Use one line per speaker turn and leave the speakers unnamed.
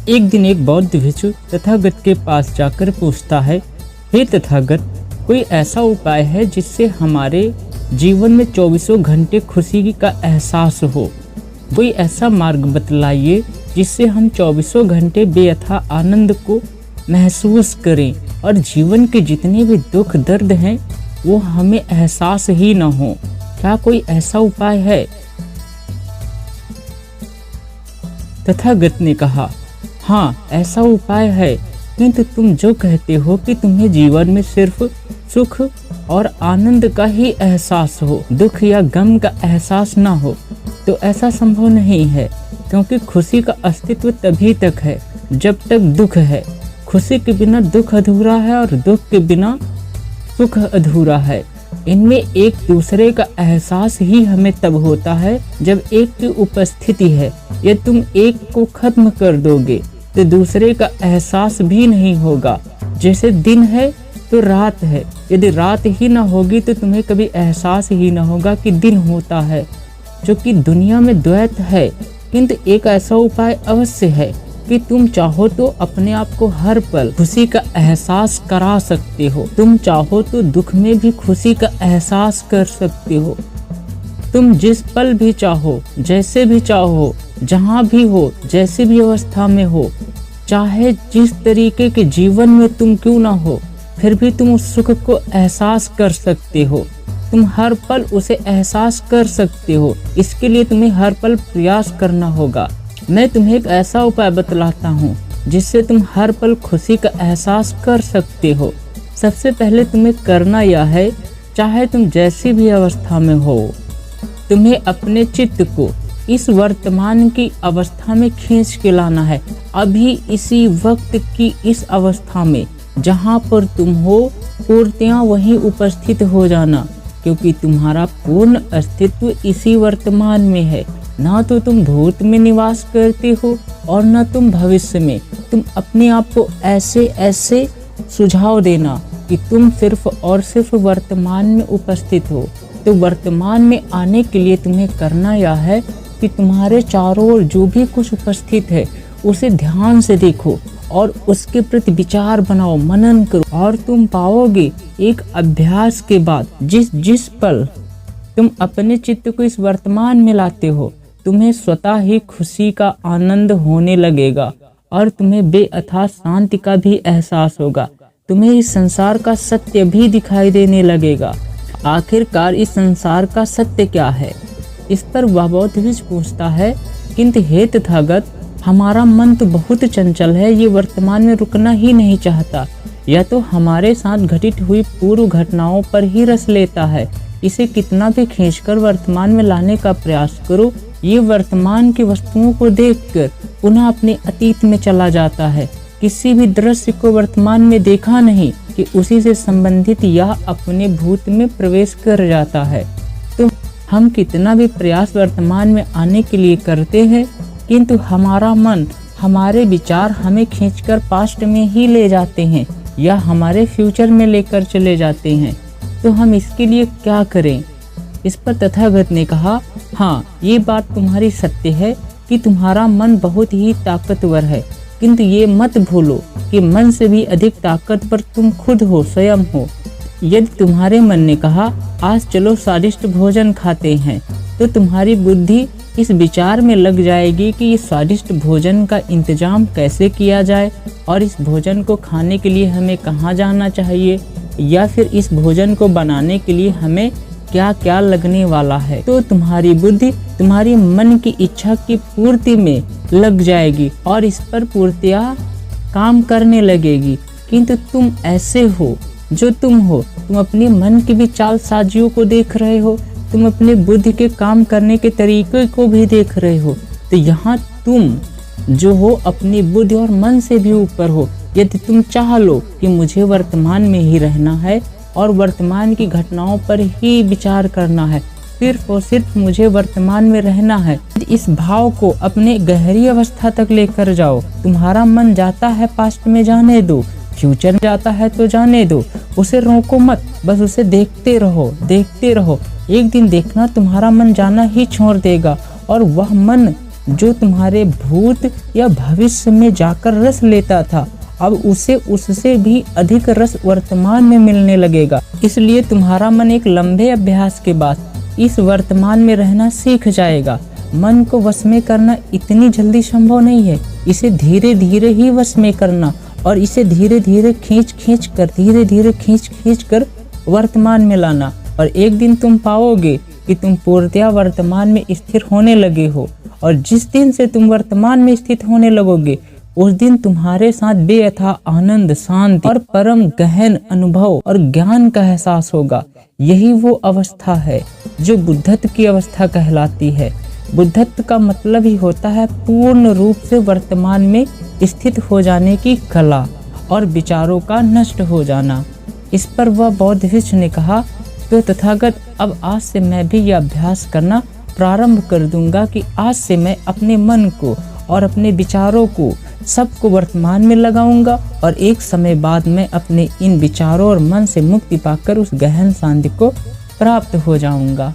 एक दिन एक बौद्ध भिक्षु तथागत के पास जाकर पूछता है, हे तथागत, कोई ऐसा उपाय है जिससे हमारे जीवन में 24 घंटे खुशी का एहसास हो? कोई ऐसा मार्ग बतलाइए जिससे हम 24 घंटे बेअथा आनंद को महसूस करें और जीवन के जितने भी दुख दर्द हैं वो हमें एहसास ही न हो। क्या कोई ऐसा उपाय है? तथागत ने कहा, हाँ, ऐसा उपाय है, किंतु तुम जो कहते हो कि तुम्हें जीवन में सिर्फ सुख और आनंद का ही एहसास हो, दुख या गम का एहसास ना हो, तो ऐसा संभव नहीं है, क्योंकि खुशी का अस्तित्व तभी तक है जब तक दुख है। खुशी के बिना दुख अधूरा है और दुख के बिना सुख अधूरा है। इनमें एक दूसरे का एहसास ही हमें तब होता है जब एक की उपस्थिति है। यदि तुम एक को खत्म कर दोगे तो दूसरे का एहसास भी नहीं होगा। जैसे दिन है तो रात है, यदि रात ही ना होगी तो तुम्हें कभी एहसास ही ना होगा कि दिन होता है। जो कि दुनिया में द्वैत है, किंतु एक ऐसा उपाय अवश्य है कि तुम चाहो तो अपने आप को हर पल खुशी का एहसास करा सकते हो। तुम चाहो तो दुख में भी खुशी का एहसास कर सकते हो। तुम जिस पल भी चाहो, जैसे भी चाहो, जहाँ भी हो, जैसे भी अवस्था में हो, चाहे जिस तरीके के जीवन में तुम क्यों ना हो, फिर भी तुम उस सुख को एहसास कर सकते हो। तुम हर पल उसे एहसास कर सकते हो। इसके लिए तुम्हें हर पल प्रयास करना होगा। मैं तुम्हें एक ऐसा उपाय बतलाता हूँ जिससे तुम हर पल खुशी का एहसास कर सकते हो। सबसे पहले तुम्हें करना यह है, चाहे तुम जैसी भी अवस्था में हो, तुम्हें अपने चित्त को इस वर्तमान की अवस्था में खींच के लाना है। अभी इसी वक्त की इस अवस्था में जहाँ पर तुम हो, पूर्णतया वहीं उपस्थित हो जाना, क्योंकि तुम्हारा पूर्ण अस्तित्व इसी वर्तमान में है। ना तो तुम भूत में निवास करते हो और न तुम भविष्य में। तुम अपने आप को ऐसे ऐसे सुझाव देना कि तुम सिर्फ और सिर्फ वर्तमान में उपस्थित हो। तो वर्तमान में आने के लिए तुम्हें करना यह है कि तुम्हारे चारों ओर जो भी कुछ उपस्थित है उसे ध्यान से देखो और उसके प्रति विचार बनाओ, मनन करो, और तुम पाओगे एक अभ्यास के बाद जिस पल तुम अपने चित्त को इस वर्तमान में लाते हो, तुम्हें स्वतः ही खुशी का आनंद होने लगेगा और तुम्हें बेअथा शांति का भी एहसास होगा। तुम्हें इस संसार का सत्य भी दिखाई देने लगेगा। आखिरकार इस संसार का सत्य क्या है? इस पर वह बौद्ध भिक्षु पूछता है, किंतु हे तथागत, हमारा मन तो बहुत चंचल है, ये वर्तमान में रुकना ही नहीं चाहता। या तो हमारे साथ घटित हुई पूर्व घटनाओं पर ही रस लेता है। इसे कितना भी खींचकर वर्तमान में लाने का प्रयास करो, ये वर्तमान की वस्तुओं को देखकर पुनः अपने अतीत में चला जाता है। किसी भी दृश्य को वर्तमान में देखा नहीं कि उसी से संबंधित यह अपने भूत में प्रवेश कर जाता है। तो हम कितना भी प्रयास वर्तमान में आने के लिए करते हैं, किंतु हमारा मन, हमारे विचार हमें खींचकर पास्ट में ही ले जाते हैं या हमारे फ्यूचर में लेकर चले जाते हैं। तो हम इसके लिए क्या करें? इस पर तथागत ने कहा, हाँ, ये बात तुम्हारी सत्य है कि तुम्हारा मन बहुत ही ताकतवर है, किंतु ये मत भूलो कि मन से भी अधिक ताकतवर तुम खुद हो, स्वयं हो। यदि तुम्हारे मन ने कहा, आज चलो स्वादिष्ट भोजन खाते हैं, तो तुम्हारी बुद्धि इस विचार में लग जाएगी कि इस स्वादिष्ट भोजन का इंतजाम कैसे किया जाए और इस भोजन को खाने के लिए हमें कहाँ जाना चाहिए, या फिर इस भोजन को बनाने के लिए हमें क्या क्या लगने वाला है। तो तुम्हारी बुद्धि तुम्हारी मन की इच्छा की पूर्ति में लग जाएगी और इस पर पूर्तिया काम करने लगेगी। किंतु तुम ऐसे हो जो तुम हो, तुम अपने मन की भी चालसाजियों को देख रहे हो, तुम अपने बुद्धि के काम करने के तरीके को भी देख रहे हो। तो यहाँ तुम जो हो अपनी बुद्धि और मन से भी ऊपर हो। यदि तुम चाह लो कि मुझे वर्तमान में ही रहना है और वर्तमान की घटनाओं पर ही विचार करना है, सिर्फ और सिर्फ मुझे वर्तमान में रहना है, इस भाव को अपने गहरी अवस्था तक लेकर जाओ। तुम्हारा मन जाता है पास्ट में, जाने दो। फ्यूचर में जाता है तो जाने दो, उसे रोको मत, बस उसे देखते रहो, देखते रहो। एक दिन देखना तुम्हारा मन जाना ही छोड़ देगा और वह मन जो तुम्हारे भूत या भविष्य में जाकर रस लेता था, अब उसे उससे भी अधिक रस वर्तमान में मिलने लगेगा। इसलिए तुम्हारा मन एक लंबे अभ्यास के बाद इस वर्तमान में रहना सीख जाएगा। मन को वश में करना इतनी जल्दी संभव नहीं है, इसे धीरे धीरे ही वश में करना और इसे धीरे धीरे खींच कर वर्तमान में लाना। और एक दिन तुम पाओगे कि तुम पूर्णतया वर्तमान में स्थिर होने लगे हो, और जिस दिन से तुम वर्तमान में स्थित होने लगोगे उस दिन तुम्हारे साथ बेअथा आनंद, शांति और परम गहन अनुभव और ज्ञान का एहसास होगा। यही वो अवस्था है जो बुद्धत्व की अवस्था कहलाती है। बुद्धत्व का मतलब ही होता है पूर्ण रूप से वर्तमान में स्थित हो जाने की कला और विचारों का नष्ट हो जाना। इस पर वह बौद्ध भिक्षु ने कहा, तो तथागत अब आज से मैं भी यह अभ्यास करना प्रारंभ कर दूंगा कि आज से मैं अपने मन को और अपने विचारों को सबको वर्तमान में लगाऊंगा, और एक समय बाद मैं अपने इन विचारों और मन से मुक्ति पाकर उस गहन शांति को प्राप्त हो जाऊंगा।